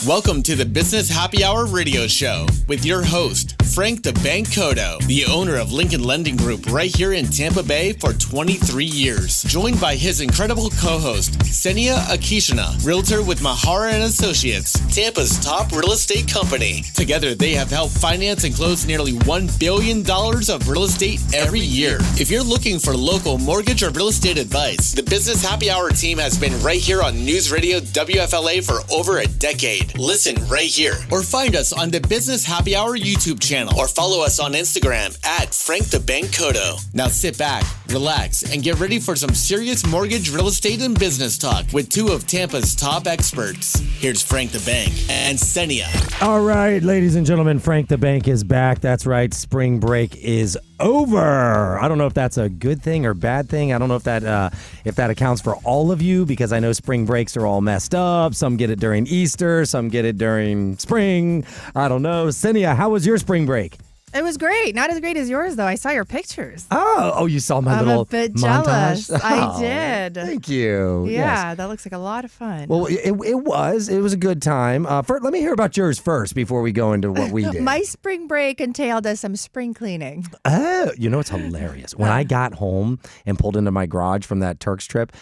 Welcome to the Business Happy Hour radio show with your host, Frank the Bank Cotto, the owner of Lincoln Lending Group right here in Tampa Bay for 23 years. Joined by his incredible co-host, KSENIA Akishina, realtor with Mahara and Associates, Tampa's top real estate company. Together, they have helped finance and close nearly $1 billion of real estate every year. If you're looking for local mortgage or real estate advice, the Business Happy Hour team has been right here on News Radio WFLA for over a decade. Listen right here or find us on the Business Happy Hour YouTube channel or follow us on Instagram at Frank the Bank Cotto. Now sit back, relax, and get ready for some serious mortgage, real estate, and business talk with two of Tampa's top experts. Here's Frank the Bank and KSENIA. All right, ladies and gentlemen, Frank the Bank is back. That's right, spring break is over. I don't know if that's a good thing or bad thing. I don't know if that accounts for all of you, because I know spring breaks are all messed up. Some get it during Easter, some get it during spring. I don't know. KSENIA, how was your spring break? It was great. Not as great as yours, though. I saw your pictures. Oh, you saw my little montage? I'm a bit jealous. Oh, I did. Thank you. Yeah, Yes. that looks like a lot of fun. Well, it was a good time. Let me hear about yours first before we go into what we did. My spring break entailed some spring cleaning. Oh, you know, it's hilarious. When I got home and pulled into my garage from that Turks trip,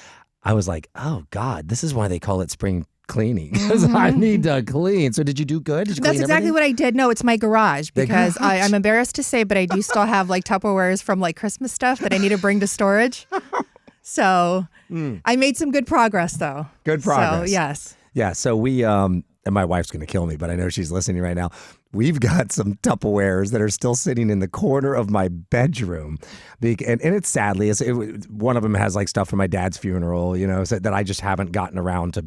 I was like, oh, God, this is why they call it spring cleaning, because I need to clean. So did you do good? Did you That's clean exactly everything? what I did. No, it's my garage, because garage. I'm embarrassed to say, but I do still have like Tupperwares from like Christmas stuff that I need to bring to storage. So I made some good progress, though. Good progress. So, yes. Yeah, so we, and my wife's going to kill me, but I know she's listening right now. We've got some Tupperwares that are still sitting in the corner of my bedroom. And it's sadly, one of them has like stuff from my dad's funeral, you know, so that I just haven't gotten around to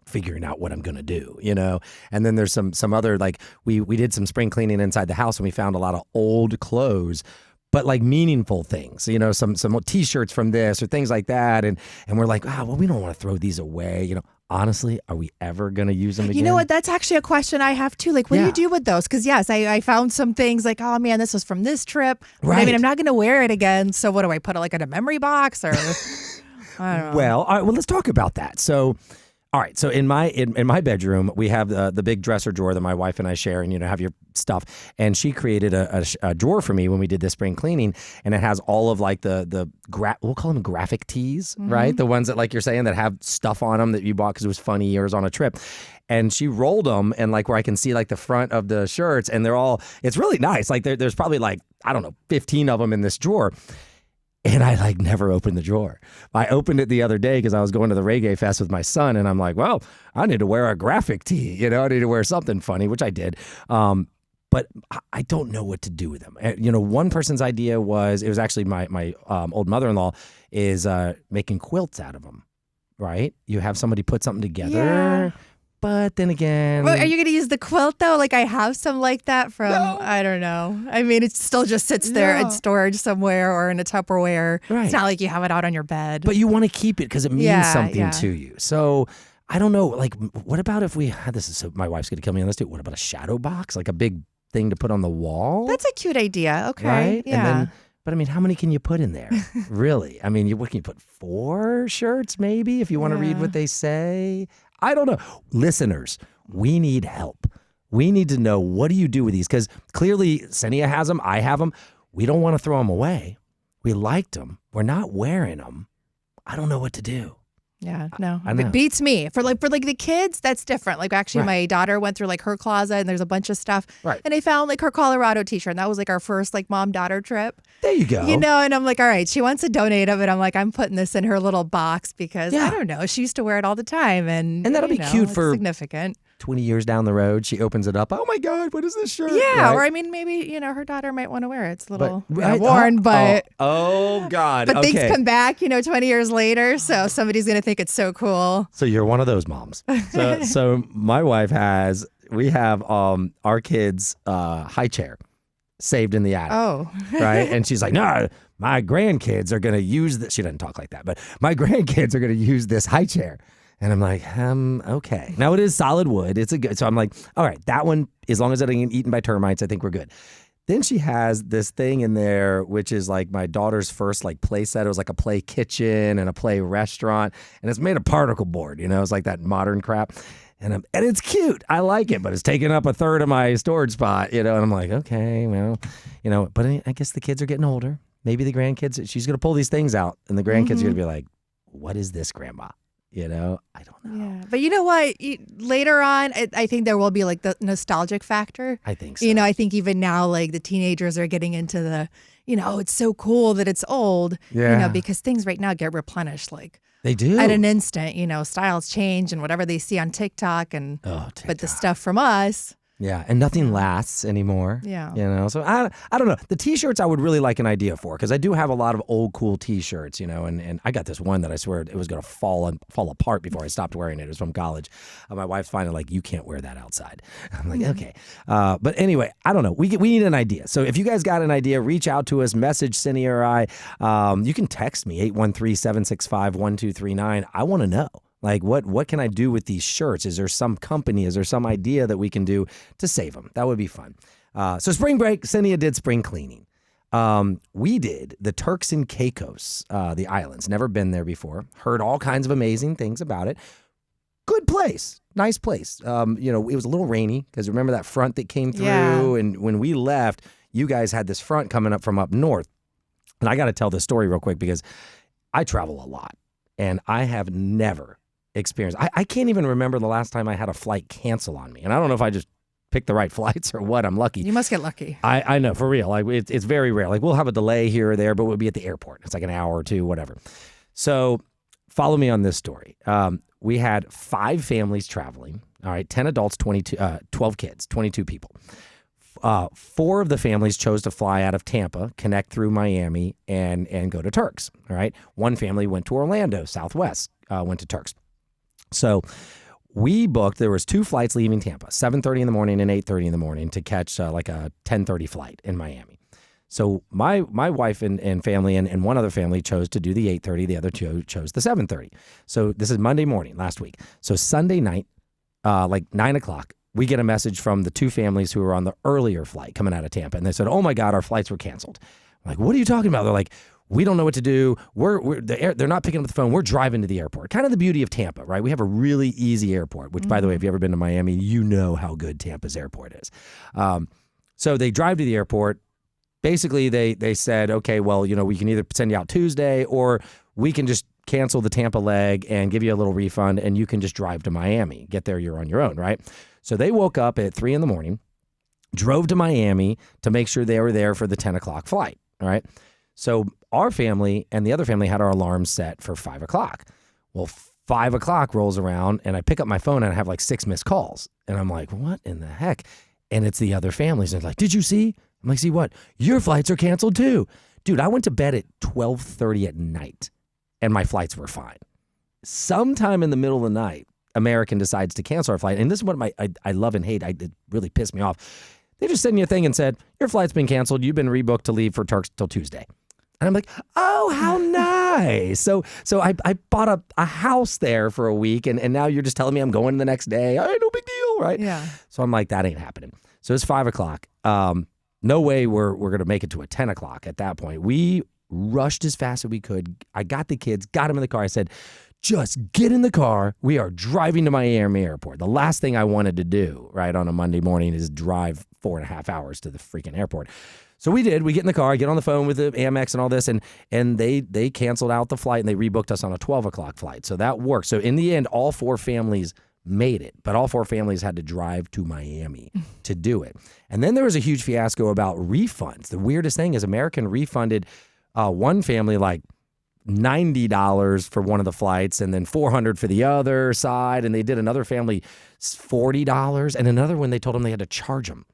figuring out what I'm going to do, you know? And then there's some other, like, we did some spring cleaning inside the house, and we found a lot of old clothes, but like meaningful things, you know, some T-shirts from this or things like that. And we're like, well, we don't want to throw these away, you know. Honestly, are we ever going to use them again? You know what? That's actually a question I have too. Like, what do you do with those? Because yes, I found some things like, oh man, this was from this trip. Right. I mean, I'm not going to wear it again. So what do I put it like in a memory box or? I don't know. Well, all right, well, let's talk about that. So, all right. So in my bedroom, we have the big dresser drawer that my wife and I share, and, you know, have your stuff. And she created a drawer for me when we did this spring cleaning, and it has all of like we'll call them graphic tees, right? The ones that, like you're saying, that have stuff on them that you bought because it was funny or it was on a trip. And she rolled them, and like where I can see like the front of the shirts, and it's really nice. Like there's probably like, I don't know, 15 of them in this drawer. And I like never opened the drawer. I opened it the other day because I was going to the Reggae Fest with my son, and I'm like, well, I need to wear a graphic tee. You know, I need to wear something funny, which I did. But I don't know what to do with them. You know, one person's idea was actually my old mother-in-law is making quilts out of them, right? You have somebody put something together. Yeah. But then again... Well, are you going to use the quilt, though? Like, I have some like that from, No. I don't know. I mean, it still just sits there in storage somewhere or in a Tupperware. Right. It's not like you have it out on your bed. But you want to keep it because it means something to you. So... I don't know, like, what about if we had this? So my wife's going to kill me on this too. What about a shadow box? Like a big thing to put on the wall? That's a cute idea. Okay. Right? Yeah. But I mean, how many can you put in there? Really? I mean, what can you put? 4 shirts maybe if you want to read what they say? I don't know. Listeners, we need help. We need to know, what do you do with these? Because clearly KSENIA has them. I have them. We don't want to throw them away. We liked them. We're not wearing them. I don't know what to do. Yeah, no, I know. it beats me. For the kids, that's different. Like, actually, my daughter went through like her closet, and there's a bunch of stuff. Right. And I found like her Colorado t-shirt, and that was like our first like mom-daughter trip. There you go. You know, and I'm like, all right, she wants to donate it, but I'm like, I'm putting this in her little box because I don't know, she used to wear it all the time, and that'll be cute for significant. 20 years down the road, she opens it up. Oh my God, what is this shirt? Yeah, right? or I mean, maybe, you know, her daughter might want to wear it. It's a little Right. worn, but... Oh God, But okay. things come back, you know, 20 years later, so somebody's going to think it's so cool. So you're one of those moms. So my wife we have our kids' high chair saved in the attic. Oh. Right? And she's like, no, my grandkids are going to use this. She doesn't talk like that, but my grandkids are going to use this high chair. And I'm like, okay. Now it is solid wood. It's a good. So I'm like, all right, that one, as long as it ain't eaten by termites, I think we're good. Then she has this thing in there, which is like my daughter's first like play set. It was like a play kitchen and a play restaurant. And it's made of particle board, you know, it's like that modern crap. And it's cute. I like it, but it's taking up a third of my storage spot, And I'm like, okay, well, but I guess the kids are getting older. Maybe the grandkids, she's going to pull these things out and the grandkids are going to be like, what is this, Grandma? I don't know. Yeah. But you know what? Later on, I think there will be like the nostalgic factor. I think so. I think even now, like the teenagers are getting into the, it's so cool that it's old. Yeah. Because things right now get replenished like they do at an instant. Styles change and whatever they see on TikTok but the stuff from us. Yeah, and nothing lasts anymore. Yeah. So I don't know. The T-shirts I would really like an idea for, because I do have a lot of old cool T-shirts, and I got this one that I swear it was going to fall apart before I stopped wearing it. It was from college. My wife's finally like, you can't wear that outside. I'm like, okay. But anyway, I don't know. We need an idea. So if you guys got an idea, reach out to us, message Cindy or I. You can text me, 813-765-1239. I want to know. Like, what can I do with these shirts? Is there some company? Is there some idea that we can do to save them? That would be fun. So spring break, KSENIA did spring cleaning. We did the Turks and Caicos, the islands. Never been there before. Heard all kinds of amazing things about it. Good place. Nice place. It was a little rainy because remember that front that came through? Yeah. And when we left, you guys had this front coming up from up north. And I got to tell this story real quick because I travel a lot and I have never experienced. I can't even remember the last time I had a flight cancel on me. And I don't know if I just picked the right flights or what. I'm lucky. You must get lucky. I know, for real. Like it's very rare. Like we'll have a delay here or there, but we'll be at the airport. It's like an hour or two, whatever. So follow me on this story. We had 5 families traveling. All right, 10 adults, 12 kids, 22 people. 4 of the families chose to fly out of Tampa, connect through Miami, and go to Turks. All right. 1 family went to Orlando, Southwest, went to Turks. So we booked, there was 2 flights leaving Tampa, 7:30 in the morning and 8:30 in the morning to catch like a 10:30 flight in Miami. So my wife and family and one other family chose to do the 8:30. The other 2 chose the 7:30. So this is Monday morning last week. So Sunday night, like 9 o'clock, we get a message from the 2 families who were on the earlier flight coming out of Tampa. And they said, oh my God, our flights were canceled. I'm like, what are you talking about? They're like, we don't know what to do. They're not picking up the phone. We're driving to the airport. Kind of the beauty of Tampa, right? We have a really easy airport, which, by the way, if you've ever been to Miami, you know how good Tampa's airport is. So they drive to the airport. Basically, they said, okay, well, we can either send you out Tuesday or we can just cancel the Tampa leg and give you a little refund and you can just drive to Miami. Get there, you're on your own, right? So they woke up at 3 a.m, drove to Miami to make sure they were there for the 10 o'clock flight, all right? So our family and the other family had our alarms set for 5 o'clock. Well, 5 o'clock rolls around and I pick up my phone and I have like 6 missed calls. And I'm like, what in the heck? And it's the other families. And they're like, did you see? I'm like, see what? Your flights are canceled too. Dude, I went to bed at 12:30 at night and my flights were fine. Sometime in the middle of the night, American decides to cancel our flight. And this is what I love and hate. It really pissed me off. They just sent me a thing and said, your flight's been canceled. You've been rebooked to leave for Turks till Tuesday. And I'm like, oh, how nice. So I bought a house there for a week, and now you're just telling me I'm going the next day. All right, no big deal, right? Yeah. So I'm like, that ain't happening. So it's 5 o'clock. No way we're going to make it to a 10 o'clock at that point. We rushed as fast as we could. I got the kids, got them in the car. I said, just get in the car. We are driving to Miami Airport. The last thing I wanted to do, right, on a Monday morning is drive 4.5 hours to the freaking airport. So we did. We get in the car, get on the phone with the Amex and all this, and they canceled out the flight and they rebooked us on a 12 o'clock flight. So that worked. So in the end, all 4 families made it, but all 4 families had to drive to Miami to do it. And then there was a huge fiasco about refunds. The weirdest thing is American refunded one family like $90 for one of the flights and then $400 for the other side. And they did another family $40 and another one they told them they had to charge them.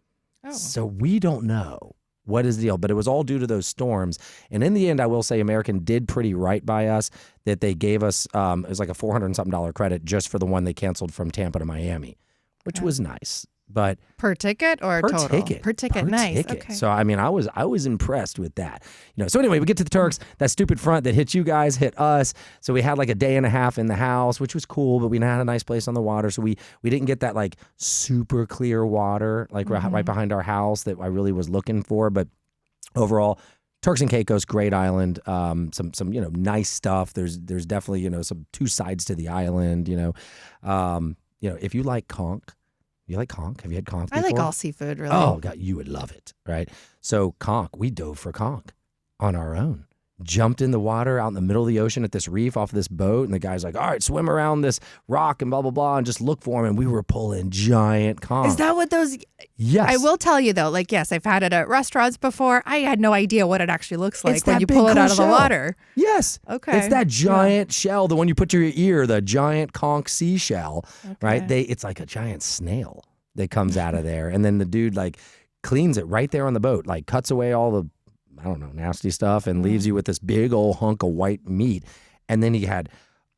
Oh. So we don't know what is the deal, but it was all due to those storms. And in the end, I will say American did pretty right by us that they gave us, it was like a $400 and something credit just for the one they canceled from Tampa to Miami, which was nice. But per ticket or total? Per ticket, nice. Okay. So I mean, I was impressed with that. So anyway, we get to the Turks. That stupid front that hit you guys hit us. So we had like a day and a half in the house, which was cool. But we had a nice place on the water, so we didn't get that like super clear water like right behind our house that I really was looking for. But overall, Turks and Caicos, great island. Some nice stuff. There's definitely some 2 sides to the island. if you like conch, you like conch? Have you had conch I before? like all seafood, really. Oh, God, you would love it, right? So conch, we dove for conch on our own. Jumped in the water out in the middle of the ocean at this reef off of this boat. And the guy's like, all right, swim around this rock and blah, blah, blah, and just look for him. And we were pulling giant conch. Is that what those... Yes. I will tell you, though, like, yes, I've had it at restaurants before. I had no idea what it actually looks like It's when that you big pull it cool out of the shell. water. Yes. Okay. It's that giant shell, the one you put to your ear, the giant conch seashell, right? It's like a giant snail that comes out of there. And then the dude, like, cleans it right there on the boat, like, cuts away all the, I don't know, nasty stuff and leaves you with this big old hunk of white meat. And then he had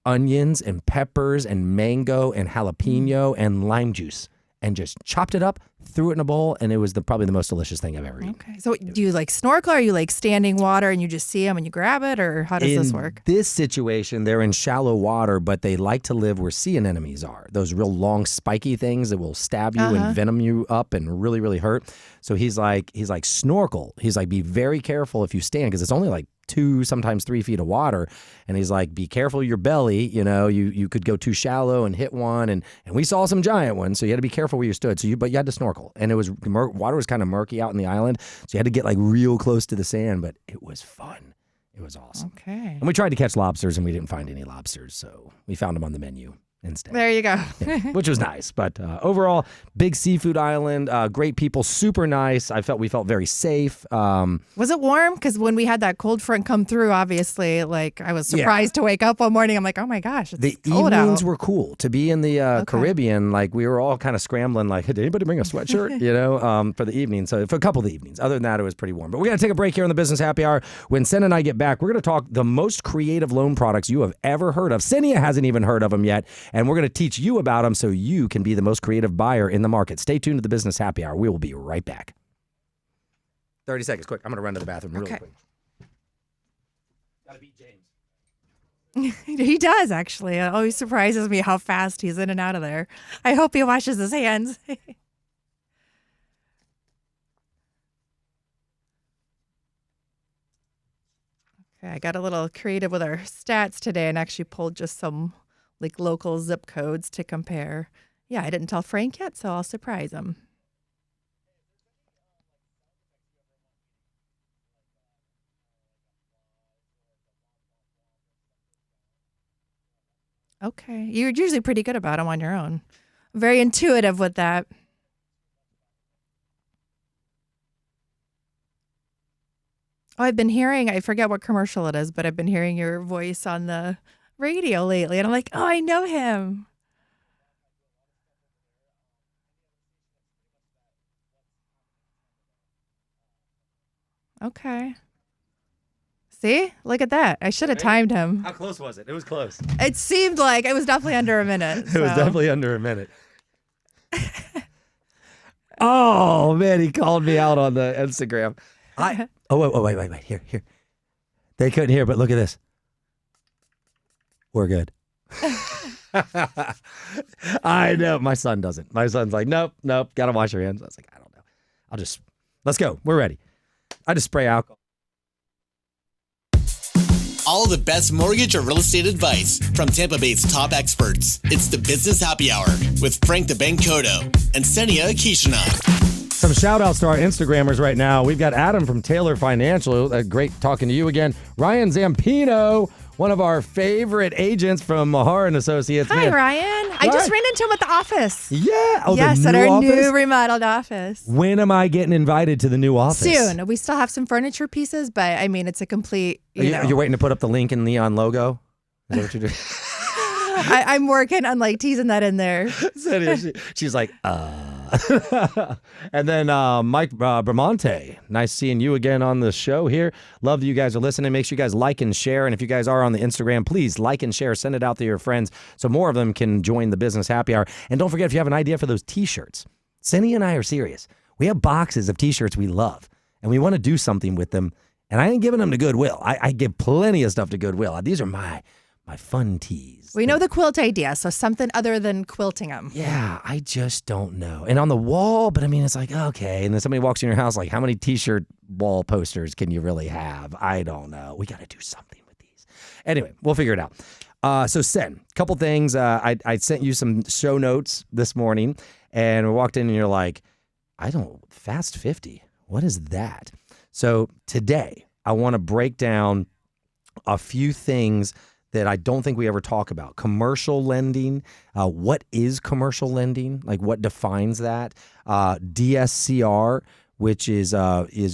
onions and peppers and mango and jalapeno and lime juice and just chopped it up, threw it in a bowl, and it was probably the most delicious thing I've ever eaten. Okay. So do you like snorkel, or are you like standing water and you just see them and you grab it, or how does this work? In this situation, they're in shallow water, but they like to live where sea anemones are. Those real long, spiky things that will stab you and venom you up and really, really hurt. So he's like, snorkel. He's like, be very careful if you stand, because it's only like 2, sometimes 3 feet of water. And he's like, be careful your belly. You could go too shallow and hit one. And we saw some giant ones, so you had to be careful where you stood. But you had to snorkel. And it was water was kind of murky out in the island, so you had to get like real close to the sand. But it was fun. It was awesome. Okay. And we tried to catch lobsters, and we didn't find any lobsters, so we found them on the menu instead. There you go. Which was nice. But overall, big seafood island, great people, super nice. We felt very safe. Was it warm? Because when we had that cold front come through, obviously, like, I was surprised to wake up one morning. I'm like, oh my gosh, it's the cold evenings out. were cool. To be in the Caribbean, like, we were all kind of scrambling, like, hey, did anybody bring a sweatshirt, for the evening? So for a couple of the evenings. Other than that, it was pretty warm. But we're going to take a break here on the Business Happy Hour. When Sen and I get back, we're going to talk the most creative loan products you have ever heard of. KSENIA hasn't even heard of them yet, and we're going to teach you about them so you can be the most creative buyer in the market. Stay tuned to the Business Happy Hour. We will be right back. 30 seconds, quick. I'm going to run to the bathroom really quick. Gotta beat James. He does, actually. It always surprises me how fast he's in and out of there. I hope he washes his hands. Okay, I got a little creative with our stats today and actually pulled just some like local zip codes to compare. Yeah, I didn't tell Frank yet, so I'll surprise him. Okay. You're usually pretty good about them on your own. Very intuitive with that. Oh, I've been hearing, I forget what commercial it is, but I've been hearing your voice on the radio lately. And I'm like, oh, I know him. Okay. See? Look at that. I should have timed him. How close was it? It was close. It seemed like it was definitely under a minute. It was definitely under a minute. Oh, man, he called me out on the Instagram. Wait. Here. They couldn't hear, but look at this. We're good. I know. My son doesn't. My son's like, nope. Got to wash your hands. I was like, I don't know. Let's go. We're ready. I just spray alcohol. All the best mortgage or real estate advice from Tampa Bay's top experts. It's the Business Happy Hour with Frank the Bank Cotto and KSENIA Akishina. Some shout outs to our Instagrammers right now. We've got Adam from Taylor Financial. Great talking to you again. Ryan Zampino, one of our favorite agents from Mahar and Associates. Hi, Man. Ryan. I just ran into him at the office. Yeah. Oh, yes, the at new our office? new remodeled office. When am I getting invited to the new office? Soon. We still have some furniture pieces, but I mean, it's a complete, You're waiting to put up the Lincoln Neon logo? Is that what you're doing? I'm working on like teasing that in there. She's like, And then Mike Bramante, nice seeing you again on the show here. Love that you guys are listening. Make sure you guys like and share. And if you guys are on the Instagram, please like and share. Send it out to your friends so more of them can join the Business Happy Hour. And don't forget, if you have an idea for those T-shirts, KSENIA and I are serious. We have boxes of T-shirts we love, and we want to do something with them. And I ain't giving them to Goodwill. I give plenty of stuff to Goodwill. These are my fun tees. We know the quilt idea, so something other than quilting them. Yeah, I just don't know. And on the wall, but I mean, it's like, okay. And then somebody walks in your house, like, how many T-shirt wall posters can you really have? I don't know. We got to do something with these. Anyway, we'll figure it out. So Sen, couple things. I sent you some show notes this morning, and we walked in, and you're like, Fast 50. What is that? So today, I want to break down a few things that I don't think we ever talk about. Commercial lending. What is commercial lending? Like, what defines that? DSCR, which is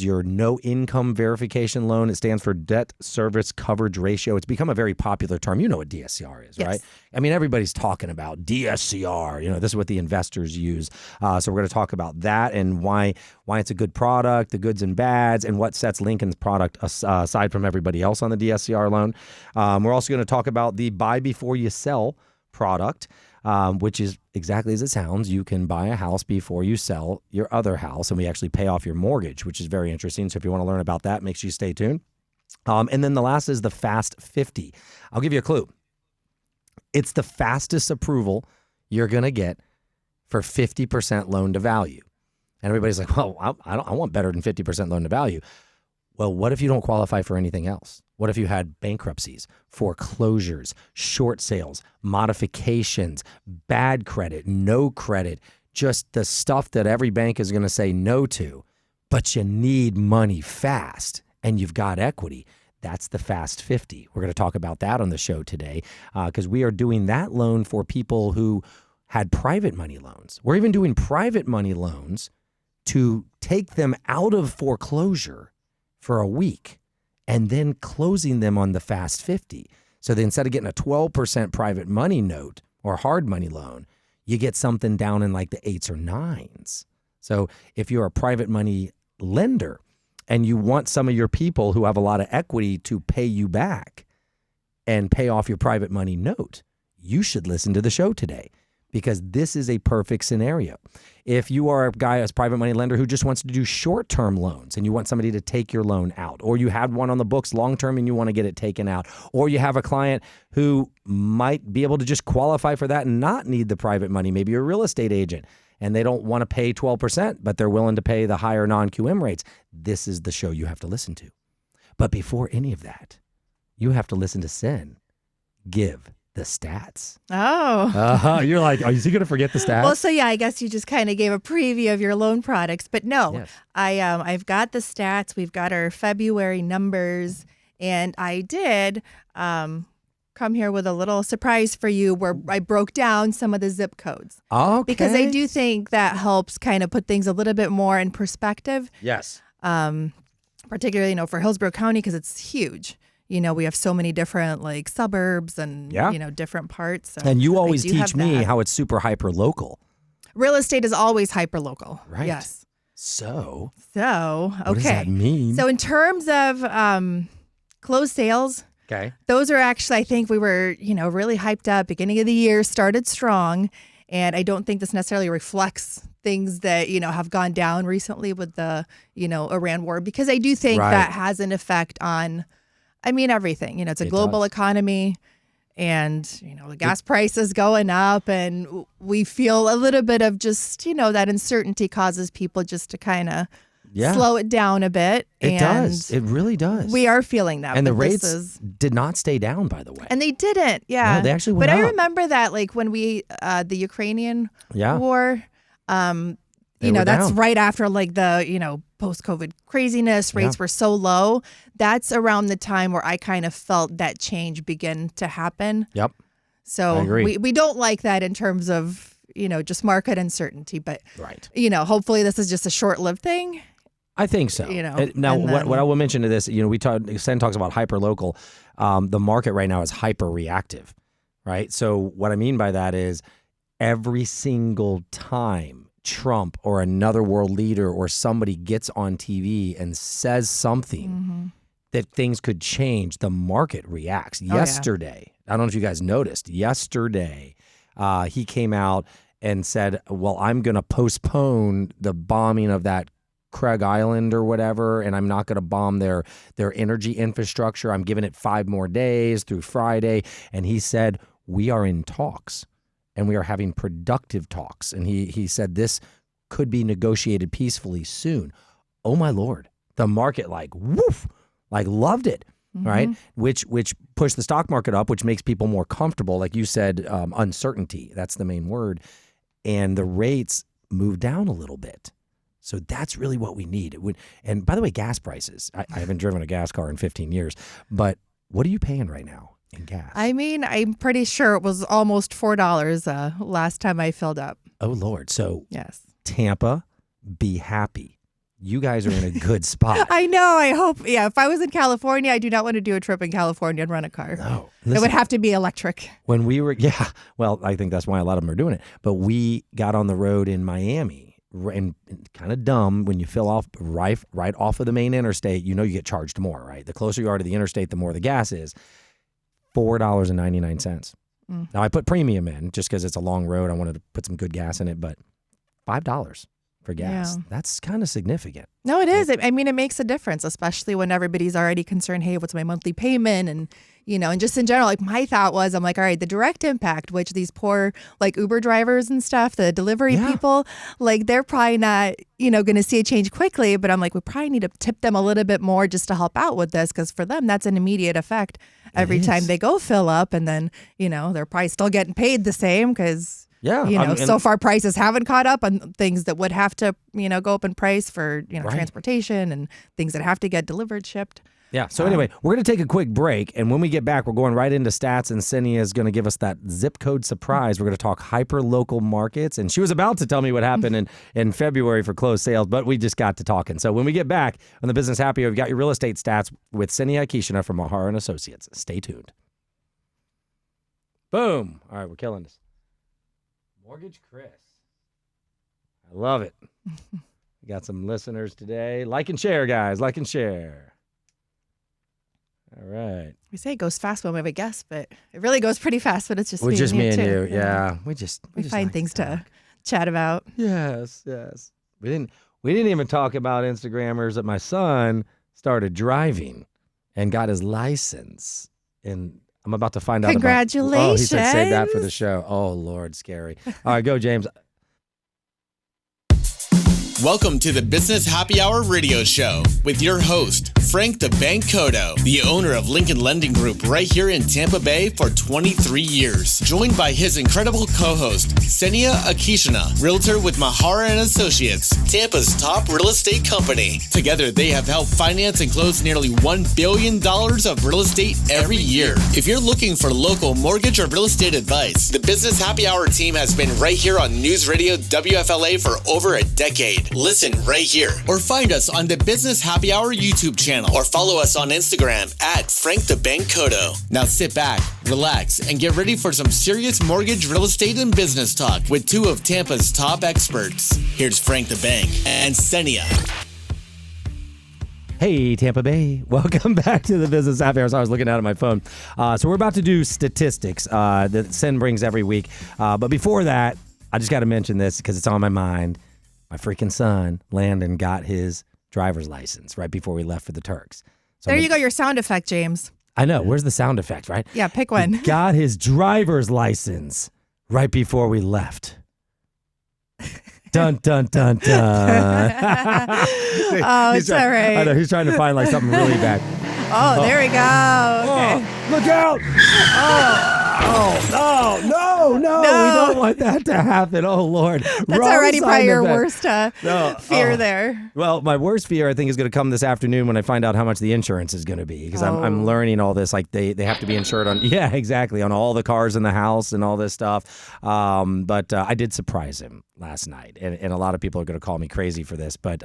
your no income verification loan. It stands for debt service coverage ratio. It's become a very popular term. You know what DSCR is, Yes. right? I mean, everybody's talking about DSCR. This is what the investors use. So we're going to talk about that and why it's a good product, the goods and bads, and what sets Lincoln's product aside from everybody else on the DSCR loan. We're also going to talk about the buy before you sell product. Which is exactly as it sounds. You can buy a house before you sell your other house, and we actually pay off your mortgage, which is very interesting. So if you want to learn about that, make sure you stay tuned. And then the last is the Fast 50. I'll give you a clue. It's the fastest approval you're going to get for 50% loan to value. And everybody's like, well, I want better than 50% loan to value. Well, what if you don't qualify for anything else? What if you had bankruptcies, foreclosures, short sales, modifications, bad credit, no credit, just the stuff that every bank is going to say no to, but you need money fast and you've got equity? That's the Fast 50. We're going to talk about that on the show today because we are doing that loan for people who had private money loans. We're even doing private money loans to take them out of foreclosure for a week and then closing them on the Fast 50. So then instead of getting a 12% private money note or hard money loan, you get something down in like the 8s or 9s. So if you're a private money lender and you want some of your people who have a lot of equity to pay you back and pay off your private money note, you should listen to the show today, because this is a perfect scenario. If you are a guy, as private money lender, who just wants to do short-term loans and you want somebody to take your loan out, or you had one on the books long-term and you want to get it taken out, or you have a client who might be able to just qualify for that and not need the private money, maybe you're a real estate agent and they don't want to pay 12%, but they're willing to pay the higher non-QM rates, this is the show you have to listen to. But before any of that, you have to listen to Sen give the stats. Oh. You're like, is he going to forget the stats? Well, so yeah, I guess you just kind of gave a preview of your loan products, but no, Yes. I've got the stats. We've got our February numbers, and I did come here with a little surprise for you where I broke down some of the zip codes. Okay. Because I do think that helps kind of put things a little bit more in perspective. Yes. Particularly, for Hillsborough County, because it's huge. We have so many different like suburbs and, different parts. So And you always I do teach have me that. how it's super hyper local. Real estate is always hyper local. Right. Yes. So, So, okay. what does that mean? So in terms of closed sales, okay. those are actually, I think we were, really hyped up. Beginning of the year started strong. And I don't think this necessarily reflects things that, have gone down recently with the, Iran war, because I do think Right. that has an effect on, everything. It's a It global does. economy, and, the gas prices going up, and we feel a little bit of just, that uncertainty causes people just to kind of Yeah. slow it down a bit. It and does. It really does. we are feeling that. and the but this rates is- did not stay down, by the way. and they didn't, yeah. No, they actually went But I up. remember that, like when we the Ukrainian Yeah. war, They were that's down. right after like the post-COVID craziness. Rates were so low. That's around the time where I kind of felt that change begin to happen. Yep. So I agree. we don't like that in terms of just market uncertainty. But Right. hopefully this is just a short-lived thing. I think so. Now, and what then- I will mention to this, Sen talks about hyper local. The market right now is hyper reactive, right? So what I mean by that is every single time Trump or another world leader or somebody gets on TV and says something that things could change, the market reacts. yeah. Yesterday, I don't know if you guys noticed, yesterday he came out and said, well, I'm going to postpone the bombing of that Craig Island or whatever, and I'm not going to bomb their energy infrastructure. I'm giving it 5 more days through Friday. And he said, we are in talks and we are having productive talks. And he said this could be negotiated peacefully soon. Oh my Lord. The market like loved it. right? Which pushed the stock market up, which makes people more comfortable. Like you said, uncertainty, that's the main word. And the rates moved down a little bit. So that's really what we need. And by the way, gas prices. I haven't driven a gas car in 15 years, but what are you paying right now in gas? I mean, I'm pretty sure it was almost $4 last time I filled up. Oh, Lord. So Yes. Tampa, be happy. You guys are in a good spot. I know. I hope. Yeah. If I was in California, I do not want to do a trip in California and run a car. No. It would have to be electric. When we were, well, I think that's why a lot of them are doing it. But we got on the road in Miami. And kind of dumb when you fill off right off of the main interstate, you get charged more, right? The closer you are to the interstate, the more the gas is. $4.99. Now I put premium in just because it's a long road. I wanted to put some good gas in it, but $5 for gas. Yeah. That's kind of significant. No, it is. I mean, it makes a difference, especially when everybody's already concerned, hey, what's my monthly payment? And, and just in general, like my thought was, I'm like, all right, the direct impact, which these poor like Uber drivers and stuff, the delivery people, like they're probably not, going to see a change quickly. But I'm like, we probably need to tip them a little bit more just to help out with this, because for them, that's an immediate effect every time they go fill up. And then, they're probably still getting paid the same because so far prices haven't caught up on things that would have to, go up in price for, transportation and things that have to get delivered, shipped. Yeah. So anyway, we're going to take a quick break. And when we get back, we're going right into stats. And KSENIA is going to give us that zip code surprise. We're going to talk hyper local markets. And she was about to tell me what happened in February for closed sales, but we just got to talking. So when we get back on the Business Happy Hour, we've got your real estate stats with KSENIA Akishina from Mahara and Associates. Stay tuned. Boom. All right. We're killing this. Mortgage Chris. I love it. We got some listeners today. Like and share, guys. Like and share. All right. We say it goes fast when we have a guest, but it really goes pretty fast, but it's just me and you. you. Yeah. We find like things to chat about. Yes. We didn't even talk about Instagrammers that my son started driving and got his license. And I'm about to find out Congratulations. He said save that for the show. Oh, Lord, scary. All right, go, James. Welcome to the Business Happy Hour radio show with your host, Frank the Bank Cotto, the owner of Lincoln Lending Group right here in Tampa Bay for 23 years. Joined by his incredible co-host, KSENIA Akishina, realtor with Mahara and Associates, Tampa's top real estate company. Together, they have helped finance and close nearly $1 billion of real estate every year. If you're looking for local mortgage or real estate advice, the Business Happy Hour team has been right here on News Radio WFLA for over a decade. Listen right here or find us on the Business Happy Hour YouTube channel or follow us on Instagram at Frank the Bank Cotto. Now sit back, relax, and get ready for some serious mortgage, real estate, and business talk with two of Tampa's top experts. Here's Frank the Bank and KSENIA. Hey, Tampa Bay. Welcome back to the Business Happy Hour. So I was looking out at my phone. So we're about to do statistics that Sen brings every week. But before that, I just got to mention this because it's on my mind. My freaking son, Landon, got his driver's license right before we left for the Turks. So there you go, your sound effect, James. I know. Where's the sound effect, right? Yeah, pick one. He got his driver's license right before we left. Dun, dun, dun, dun. It's all right. I know. He's trying to find like something really bad. Oh, there we go. Okay. Oh, look out. No, we don't want that to happen. Oh, Lord. That's already probably your worst fear there. Well, my worst fear, I think, is going to come this afternoon when I find out how much the insurance is going to be, because I'm learning all this. Like, they have to be insured on, on all the cars in the house and all this stuff. But I did surprise him last night, and a lot of people are going to call me crazy for this, but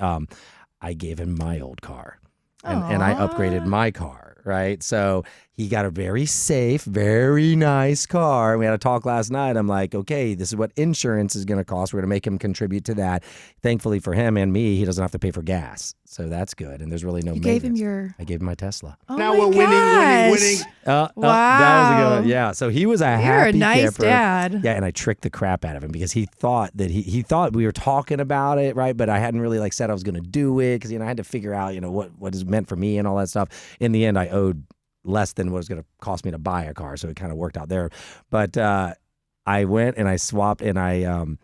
I gave him my old car. And I upgraded my car, right? So he got a very safe, very nice car. We had a talk last night. I'm like, okay, this is what insurance is going to cost. We're going to make him contribute to that. Thankfully for him and me, he doesn't have to pay for gas. So that's good. And there's really no maintenance. I gave him my Tesla. Oh now we're winning. Wow. That was a good one. Yeah. So he was a happy You're a nice camper. dad. Yeah. And I tricked the crap out of him because he thought that he thought we were talking about it, right? But I hadn't really said I was going to do it because, I had to figure out, what is meant for me and all that stuff. In the end, I owed less than what it was going to cost me to buy a car. So it kind of worked out there. But I went and I swapped and I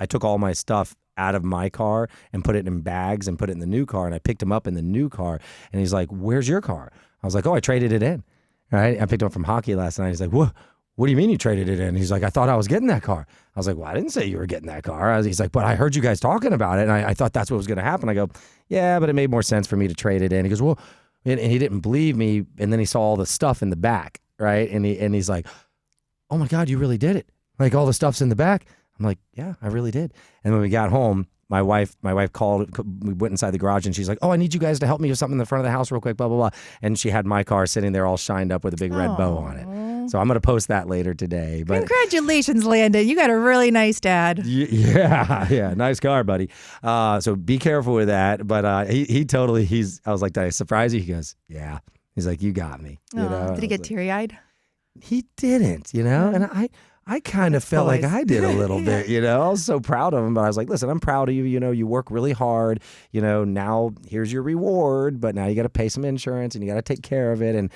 took all my stuff out of my car and put it in bags and put it in the new car. And I picked him up in the new car and he's like, where's your car? I was like, oh, I traded it in. Right? I picked him up from hockey last night. He's like, what do you mean you traded it in? He's like, I thought I was getting that car. I was like, well, I didn't say you were getting that car. He's like, but I heard you guys talking about it, and I thought that's what was going to happen. I go, yeah, but it made more sense for me to trade it in. He goes, well, and he didn't believe me, and then he saw all the stuff in the back, right? And he's like, oh my God, you really did it. Like all the stuff's in the back. I'm like, yeah, I really did. And when we got home, my wife called, we went inside the garage and she's like, oh, I need you guys to help me with something in the front of the house real quick, blah, blah, blah. And she had my car sitting there all shined up with a big red bow on it. So I'm going to post that later today. But congratulations, Landon. You got a really nice dad. Yeah. Nice car, buddy. So be careful with that. But he totally, I was like, did I surprise you? He goes, yeah. He's like, you got me. You know? Did he get teary-eyed? He didn't, and I kind of felt like I did a little bit, I was so proud of him, but I was like, listen, I'm proud of you. You work really hard, now here's your reward, but now you got to pay some insurance and you got to take care of it. And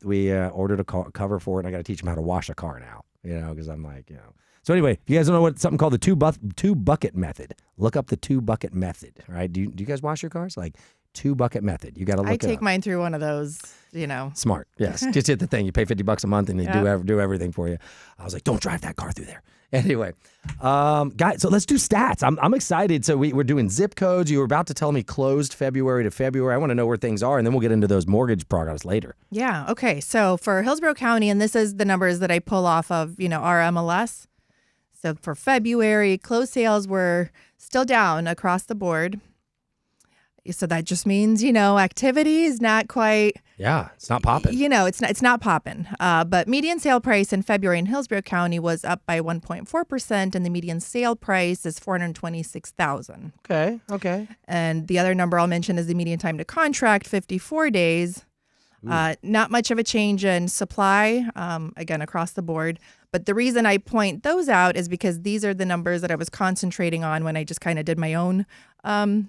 we ordered a cover for it, and I got to teach him how to wash a car now, because I'm like, So anyway, if you guys don't know something called the two bucket method, look up the 2-bucket method, right? Do you guys wash your cars? Like 2-bucket method. You got to look it up. I take mine through one of those, Smart. Yes. Just hit the thing. You pay $50 a month and they do everything for you. I was like, don't drive that car through there. Anyway, guys, so let's do stats. I'm excited. So we're doing zip codes. You were about to tell me closed February to February. I want to know where things are, and then we'll get into those mortgage progress later. Yeah. Okay. So for Hillsborough County, and this is the numbers that I pull off of, our MLS. So for February, closed sales were still down across the board. So that just means, activity is not quite. Yeah, it's not popping. It's not popping. But median sale price in February in Hillsborough County was up by 1.4%, and the median sale price is $426,000. Okay. And the other number I'll mention is the median time to contract, 54 days. Not much of a change in supply, again, across the board. But the reason I point those out is because these are the numbers that I was concentrating on when I just kind of did my own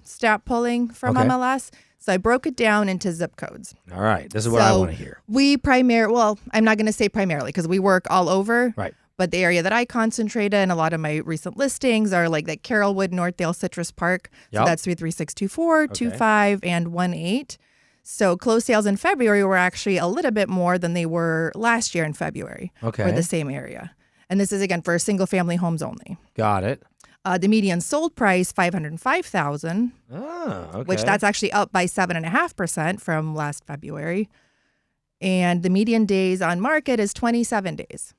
stat pulling from MLS. So I broke it down into zip codes. All right. This is what I want to hear. I'm not going to say primarily because we work all over. Right. But the area that I concentrate in, a lot of my recent listings are like that Carrollwood, Northdale, Citrus Park. So that's 33624, 25, and 18. So closed sales in February were actually a little bit more than they were last year in February for the same area. And this is, again, for single-family homes only. Got it. The median sold price, $505,000, which that's actually up by 7.5% from last February. And the median days on market is 27 days.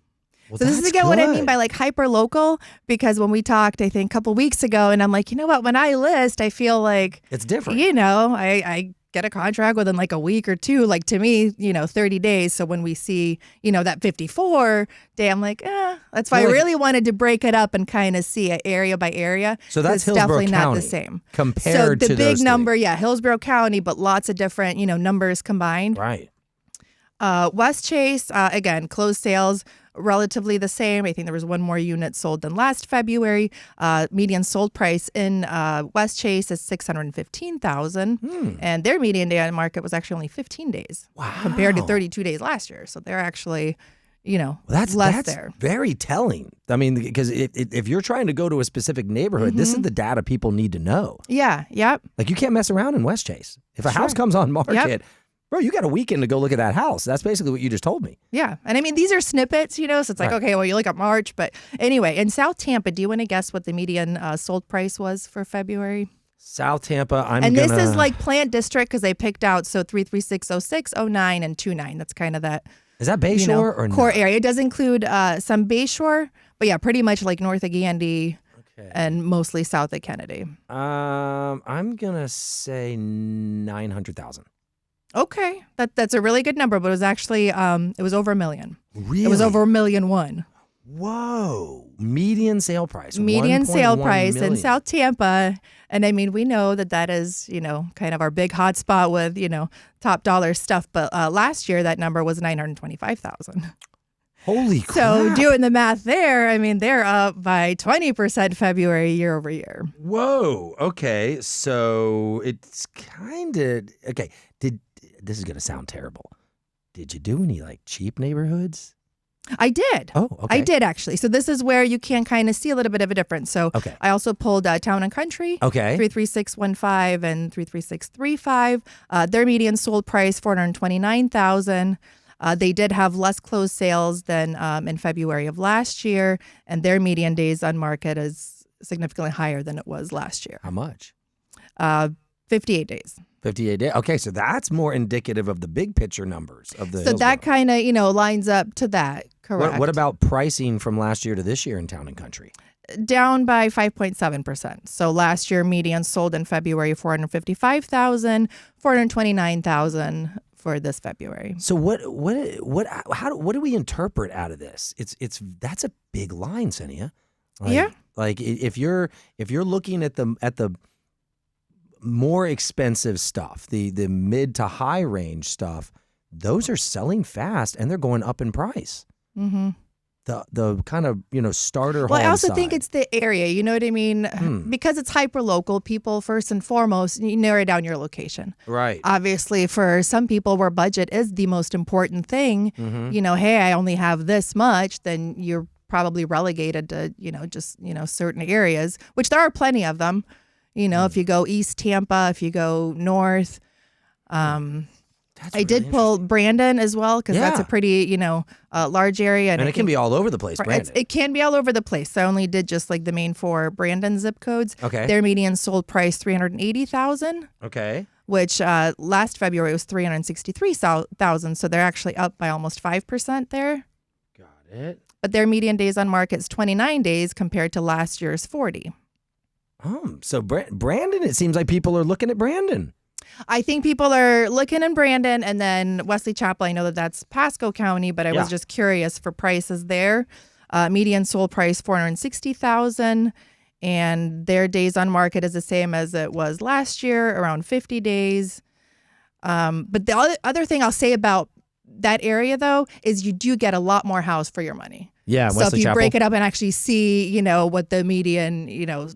Well, so this is, again, what I mean by like hyper-local, because when we talked, I think, a couple weeks ago, and I'm like, you know what, when I list, I feel like it's different. I get a contract within like a week or two, like to me, 30 days. So when we see, that 54 day, I'm like, that's why I really wanted to break it up and kind of see it area by area. So that's Hillsborough definitely County, not the same. Compared to so the big those number, Hillsborough County, but lots of different, numbers combined. Right. West Chase, again, closed sales, relatively the same. I think there was one more unit sold than last February. Median sold price in West Chase is $615,000, and their median day on market was actually only 15 days compared to 32 days last year. So they're actually, less there. Very telling. I mean, because if you're trying to go to a specific neighborhood, this is the data people need to know. Yeah. Yep. Like you can't mess around in West Chase. If a house comes on market. Bro, you got a weekend to go look at that house. That's basically what you just told me. Yeah. And I mean, these are snippets, so it's like, okay, well, you look at March. But anyway, in South Tampa, do you want to guess what the median sold price was for February? South Tampa, this is like Plant District because they picked out, 33606, 09, and 29. That's kind of that. Is that Bayshore or core area? It does include some Bayshore, but yeah, pretty much like north of Gandy and mostly south of Kennedy. I'm going to say 900,000. Okay, that's a really good number, but it was actually it was over $1 million. Really? It was over $1.1 million. Whoa! Median sale price. Median sale price million. in South Tampa, and I mean we know that is kind of our big hot spot with top dollar stuff. But last year that number was $925,000. Holy crap! So doing the math there, I mean they're up by 20% February year over year. Whoa! Okay, so it's kind of okay. This is going to sound terrible. Did you do any like cheap neighborhoods? I did. Oh, okay. I did actually. So this is where you can kind of see a little bit of a difference. So Okay. I also pulled Town and Country. Okay. 33615 and 33635. Their median sold price $429,000. They did have less closed sales than in February of last year, and their median days on market is significantly higher than it was last year. How much? 58 days. 58 days. Okay, so that's more indicative of the big picture numbers of the So that Hillsborough. kind of, lines up to that. Correct. What about pricing from last year to this year in Town and Country? Down by 5.7%. So last year, median sold in February 455,000, 429,000 for this February. So what do we interpret out of this? That's a big line, KSENIA. Yeah. Like if you're looking at the more expensive stuff, the mid to high range stuff, those are selling fast and they're going up in price. Mm-hmm. The kind of starter Well, home I also side. think it's the area. You know what I mean? Because it's hyper local. People first and foremost, you narrow down your location. right. Obviously, for some people where budget is the most important thing, hey, I only have this much, then you're probably relegated to just certain areas, which there are plenty of them. If you go East Tampa, if you go north. I did pull Brandon as well because that's a Yeah. pretty, large area. And it can be all over the place, Brandon. It can be all over the place. So I only did just like the main 4 Brandon zip codes. Okay. Their median sold price $380,000, Okay. which last February was $363,000. So they're actually up by almost 5% there. Got it. But their median days on market is 29 days compared to last year's 40. So Brandon, it seems like people are looking at Brandon. I think people are looking in Brandon, and then Wesley Chapel. I know that that's Pasco County, but I was just curious for prices there. Median sold price $460,000, and their days on market is the same as it was last year, around 50 days. But the other thing I'll say about that area, though, is you do get a lot more house for your money. Yeah, So Wesley if you Chapel. break it up and actually see, what the median,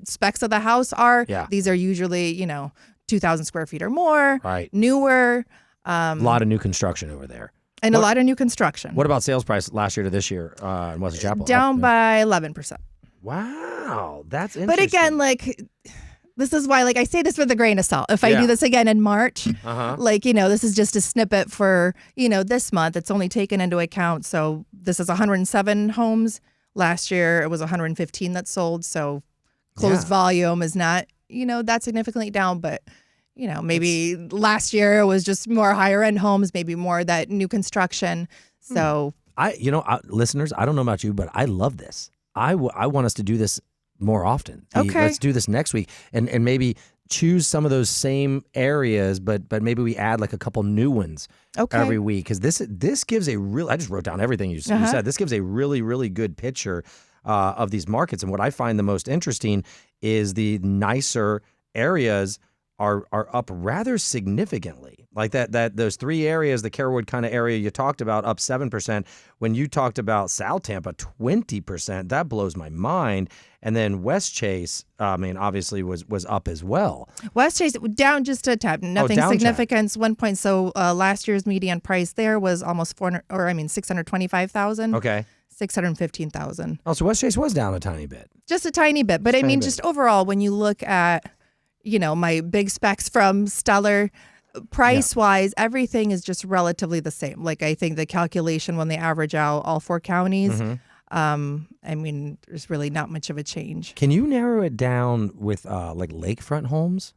specs of the house are, these are usually, 2,000 square feet or more, Right. newer, A lot of new construction over there. and a lot of new construction. What about sales price last year to this year in Wesley Chapel? Down by 11%. Wow, that's interesting. But again, this is why, I say this with a grain of salt. If I do this again in March, this is just a snippet for, this month. It's only taken into account. So this is 107 homes. Last year, it was 115 that sold. So closed volume is not, that significantly down. But, maybe last year it was just more higher end homes, maybe more that new construction. So listeners, I don't know about you, but I love this. I want us to do this more often. Okay. Let's do this next week and maybe choose some of those same areas, but maybe we add like a couple new ones every week. Because this gives a real, I just wrote down everything you said. This gives a really, really good picture of these markets. And what I find the most interesting is the nicer areas are up rather significantly. Like that those 3 areas, the Carewood kind of area you talked about, up 7%. When you talked about South Tampa, 20%, that blows my mind. And then West Chase, obviously was up as well. West Chase down just a tad, nothing down significant. 1 point. So last year's median price there was almost 625,000. Okay. 615,000. Oh, so West Chase was down a tiny bit. Just a tiny bit, but just overall, when you look at my big specs from Stellar, price wise, everything is just relatively the same. I think the calculation when they average out all 4 counties. There's really not much of a change. Can you narrow it down with lakefront homes?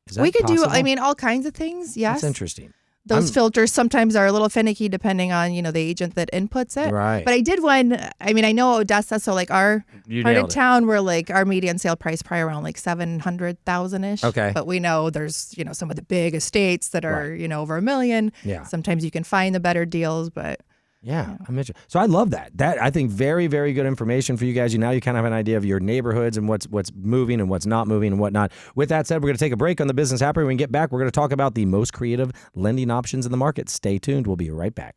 Is that We could possible? do, all kinds of things. Yes. That's interesting. Those filters sometimes are a little finicky depending on, the agent that inputs it. Right. But I did one, I know Odessa, so our You part nailed of it. town, we're our median sale price probably around 700,000-ish. Okay. But we know there's, some of the big estates that are, over $1 million. Yeah. Sometimes you can find the better deals, but Yeah, I'm interested. So I love that. That I think very, very good information for you guys. Now you kind of have an idea of your neighborhoods and what's moving and what's not moving and whatnot. With that said, we're going to take a break on the Business Happy. When we get back, we're going to talk about the most creative lending options in the market. Stay tuned. We'll be right back.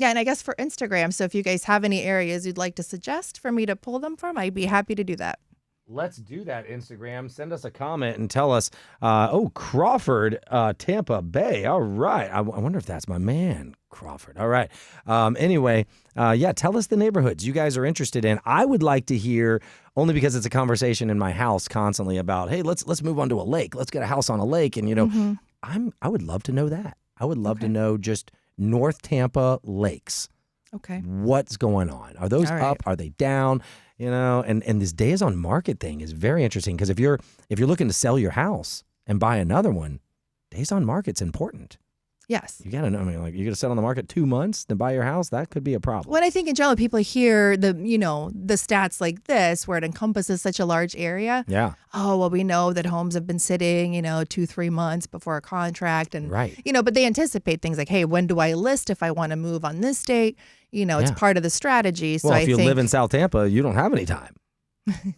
yeah, and I guess for Instagram. So if you guys have any areas you'd like to suggest for me to pull them from, I'd be happy to do that. Let's do that, Instagram. Send us a comment and tell us, Crawford, Tampa Bay. All right. I wonder if that's my man, Crawford. All right. Anyway, tell us the neighborhoods you guys are interested in. I would like to hear, only because it's a conversation in my house constantly about, hey, let's move on to a lake. Let's get a house on a lake. And, I would love to know that. I would love to know just North Tampa lakes. Okay. What's going on? Are those up? Are they down? And this days on market thing is very interesting because if you're looking to sell your house and buy another one, days on market's important. Yes. You got to know, you're going to sit on the market 2 months to buy your house. That could be a problem. Well, I think in general, people hear the stats like this, where it encompasses such a large area. Yeah. Oh, well, we know that homes have been sitting, 2-3 months before a contract. And, but they anticipate things like, hey, when do I list if I want to move on this date? It's part of the strategy. So well, if you live in South Tampa, you don't have any time.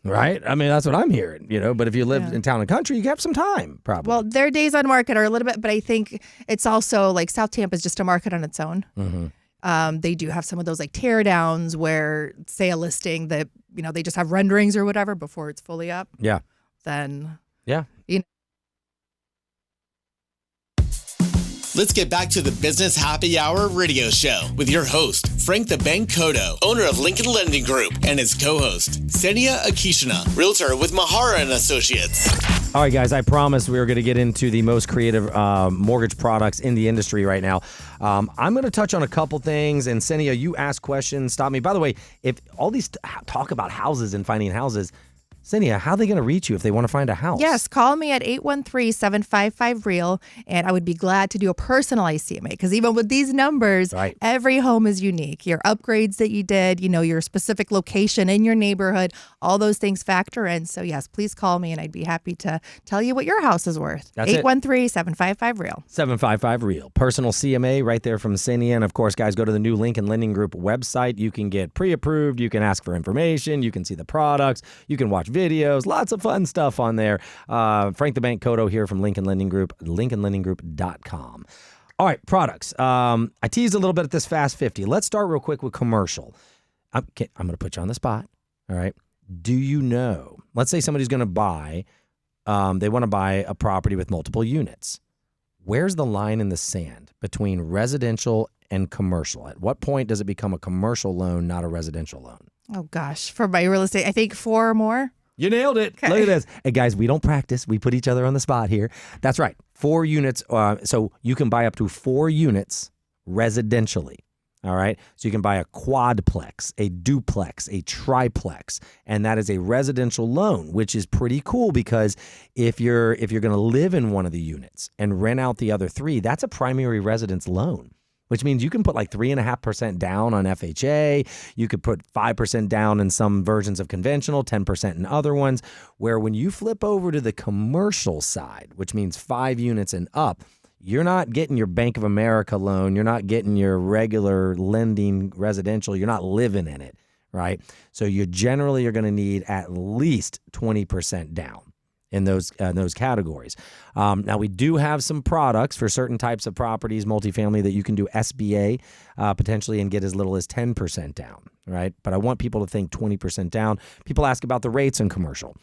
Right? I mean, that's what I'm hearing, But if you live in town and country, you have some time, probably. Well, their days on market are a little bit, but I think it's also like South Tampa is just a market on its own. Mm-hmm. They do have some of those like tear downs where, say, a listing that, they just have renderings or whatever before it's fully up. Yeah. Then. Yeah. Let's get back to the Business Happy Hour radio show with your host, Frank the Bank Cotto, owner of Lincoln Lending Group, and his co-host, KSENIA Akishina, realtor with Mahara and Associates. All right, guys, I promised we were going to get into the most creative mortgage products in the industry right now. I'm going to touch on a couple things, and KSENIA, you ask questions, stop me. By the way, if all these talk about houses and finding houses, KSENIA, how are they going to reach you if they want to find a house? Yes, call me at 813-755-REAL, and I would be glad to do a personalized CMA because even with these numbers, every home is unique. Your upgrades that you did, your specific location in your neighborhood, all those things factor in. So, yes, please call me, and I'd be happy to tell you what your house is worth. That's 813-755-REAL. 755-REAL. Personal CMA right there from KSENIA. And, of course, guys, go to the new Lincoln Lending Group website. You can get pre-approved. You can ask for information. You can see the products. You can watch videos, lots of fun stuff on there. Frank the Bank Cotto here from Lincoln Lending Group, lincolnlendinggroup.com. All right, products. I teased a little bit at this Fast 50. Let's start real quick with commercial. I'm going to put you on the spot. All right. Do you know, let's say somebody's going to buy, they want to buy a property with multiple units. Where's the line in the sand between residential and commercial? At what point does it become a commercial loan, not a residential loan? Oh, gosh. For my real estate, I think 4 or more. You nailed it. Okay. Look at this. Hey, guys, we don't practice. We put each other on the spot here. That's right. 4 units. So you can buy up to 4 units residentially. All right. So you can buy a quadplex, a duplex, a triplex, and that is a residential loan, which is pretty cool because if you're going to live in one of the units and rent out the other 3, that's a primary residence loan, which means you can put like 3.5% down on FHA. You could put 5% down in some versions of conventional, 10% in other ones, where when you flip over to the commercial side, which means 5 units and up, you're not getting your Bank of America loan. You're not getting your regular lending residential. You're not living in it, right? So you generally are going to need at least 20% down in those categories. Now, we do have some products for certain types of properties, multifamily, that you can do SBA potentially and get as little as 10% down, right? But I want people to think 20% down. People ask about the rates in commercial.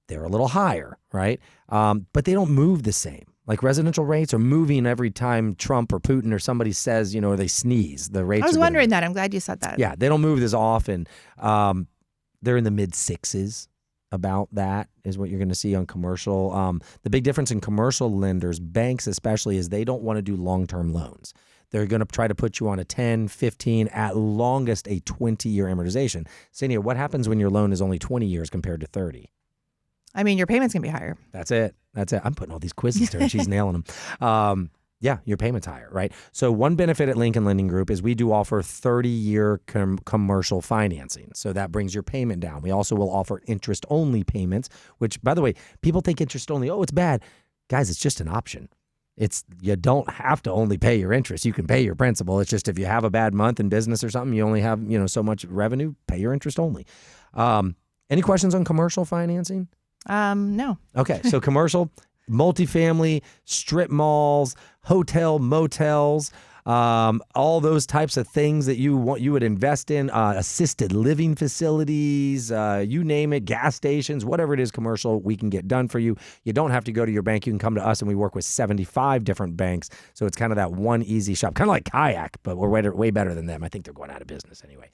They're a little higher, right? But they don't move the same. Like residential rates are moving every time Trump or Putin or somebody says, or they sneeze. The rates. I was wondering that. I'm glad you said that. Yeah, they don't move as often. They're in the mid 6s. About that is what you're going to see on commercial. The big difference in commercial lenders, banks especially, is they don't want to do long-term loans. They're going to try to put you on a 10, 15, at longest a 20-year amortization. KSENIA, what happens when your loan is only 20 years compared to 30? I mean, your payment's going to be higher. That's it. I'm putting all these quizzes to her. She's nailing them. Yeah, your payment's higher, right? So one benefit at Lincoln Lending Group is we do offer 30-year commercial financing. So that brings your payment down. We also will offer interest-only payments, which, by the way, people think interest-only, it's bad. Guys, it's just an option. You don't have to only pay your interest. You can pay your principal. It's just if you have a bad month in business or something, you only have, so much revenue, pay your interest only. Any questions on commercial financing? No. Okay, so commercial, multifamily, strip malls, hotel, motels, all those types of things that you would invest in, assisted living facilities, you name it, gas stations, whatever it is, commercial, we can get done for you. You don't have to go to your bank. You can come to us, and we work with 75 different banks. So it's kind of that one easy shop, kind of like Kayak, but we're way better than them. I think they're going out of business anyway.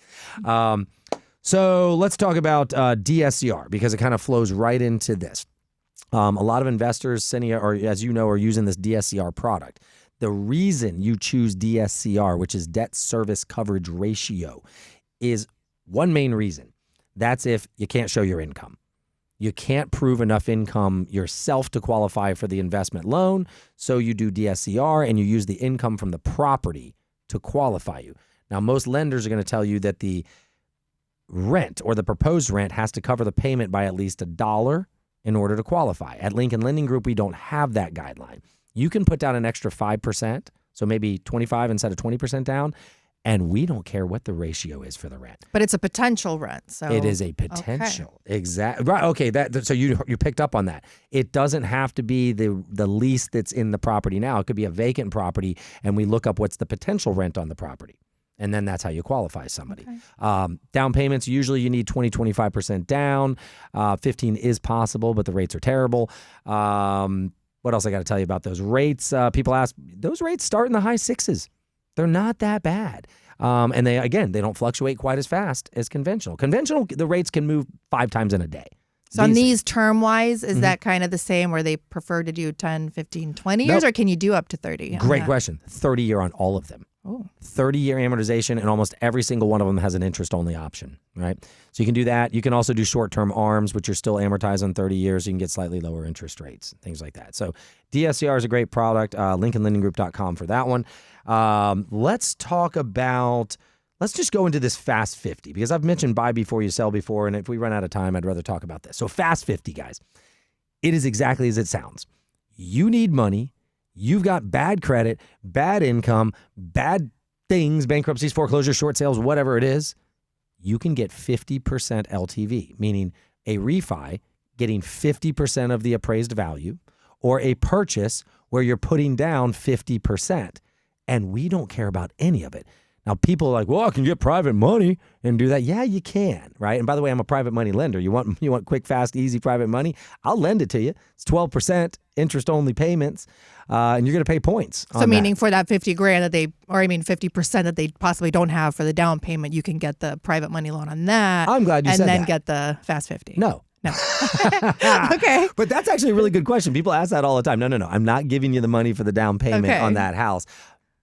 So let's talk about DSCR, because it kind of flows right into this. A lot of investors, KSENIA, or as you know, are using this DSCR product. The reason you choose DSCR, which is debt service coverage ratio, is one main reason. That's if you can't show your income. You can't prove enough income yourself to qualify for the investment loan, so you do DSCR and you use the income from the property to qualify you. Now, most lenders are going to tell you that the rent or the proposed rent has to cover the payment by at least $1 in order to qualify. At Lincoln Lending Group, we don't have that guideline. You can put down an extra 5%, so maybe 25 instead of 20% down, and we don't care what the ratio is for the rent. But it's a potential rent, so it is a potential. Okay. Exactly. Right. Okay. So you picked up on that. It doesn't have to be the lease that's in the property now. It could be a vacant property, and we look up what's the potential rent on the property. And then that's how you qualify somebody. Okay. Down payments, usually you need 20-25% down. 15 is possible, but the rates are terrible. What else I got to tell you about those rates? People ask, those rates start in the high sixes. They're not that bad. And they don't fluctuate quite as fast as conventional. Conventional, the rates can move 5 times in a day. So on these term-wise, is that kind of the same where they prefer to do 10, 15, 20 years, or can you do up to 30? Great question. 30-year on all of them. 30-year amortization, and almost every single one of them has an interest-only option, right? So you can do that. You can also do short-term ARMs, which are still amortized on 30 years. You can get slightly lower interest rates, things like that. So DSCR is a great product. LincolnLendingGroup.com for that one. Let's just go into this Fast 50, because I've mentioned buy before you sell before, and if we run out of time, I'd rather talk about this. So Fast 50, guys, it is exactly as it sounds. You need money. You've got bad credit, bad income, bad things, bankruptcies, foreclosures, short sales, whatever it is. You can get 50% LTV, meaning a refi getting 50% of the appraised value, or a purchase where you're putting down 50%. And we don't care about any of it. Now, people are like, well, I can get private money and do that. Yeah, you can, right? And by the way, I'm a private money lender. You want quick, fast, easy private money? I'll lend it to you. It's 12% interest-only payments, and you're going to pay points on So meaning for that 50 grand 50% that they possibly don't have for the down payment, you can get the private money loan on that. I'm glad you said that. And then get the Fast 50. No. Okay. But that's actually a really good question. People ask that all the time. No. I'm not giving you the money for the down payment on that house.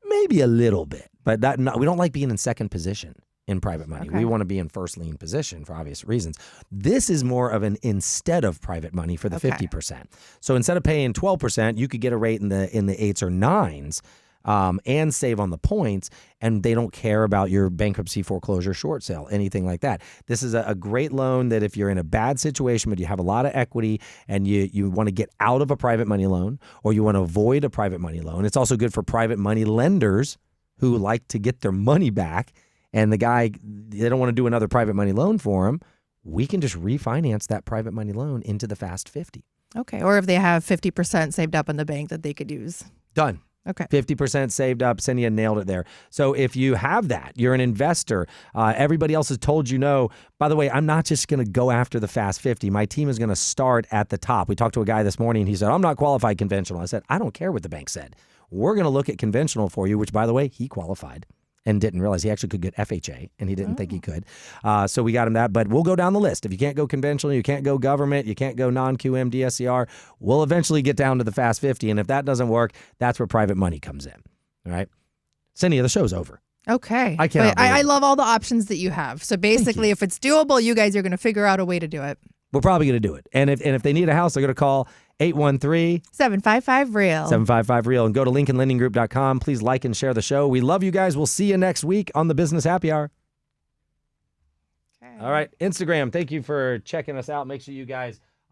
Maybe a little bit. But we don't like being in second position in private money. Okay. We want to be in first lien position for obvious reasons. This is more of an instead of private money for the 50%. So instead of paying 12%, you could get a rate in the 8s or 9s and save on the points, and they don't care about your bankruptcy, foreclosure, short sale, anything like that. This is a great loan that if you're in a bad situation but you have a lot of equity and you want to get out of a private money loan, or you want to avoid a private money loan. It's also good for private money lenders who like to get their money back, and they don't want to do another private money loan for them. We can just refinance that private money loan into the Fast 50. Okay. Or if they have 50% saved up in the bank that they could use. Done. Okay. 50% saved up. KSENIA nailed it there. So if you have that, you're an investor. Everybody else has told you no. By the way, I'm not just going to go after the Fast 50. My team is going to start at the top. We talked to a guy this morning. He said, I'm not qualified conventional. I said, I don't care what the bank said. We're going to look at conventional for you, which, by the way, he qualified and didn't realize he actually could get FHA, and he didn't think he could. So we got him that. But we'll go down the list. If you can't go conventional, you can't go government, you can't go non-QM, DSCR, we'll eventually get down to the Fast 50. And if that doesn't work, that's where private money comes in. All right? KSENIA, the show's over. Okay. I love all the options that you have. So basically, if it's doable, you guys are going to figure out a way to do it. We're probably going to do it. And if they need a house, they're going to call 813-755-REAL. 755-REAL. And go to LincolnLendingGroup.com. Please like and share the show. We love you guys. We'll see you next week on the Business Happy Hour. Okay. All right. Instagram, thank you for checking us out. Make sure you guys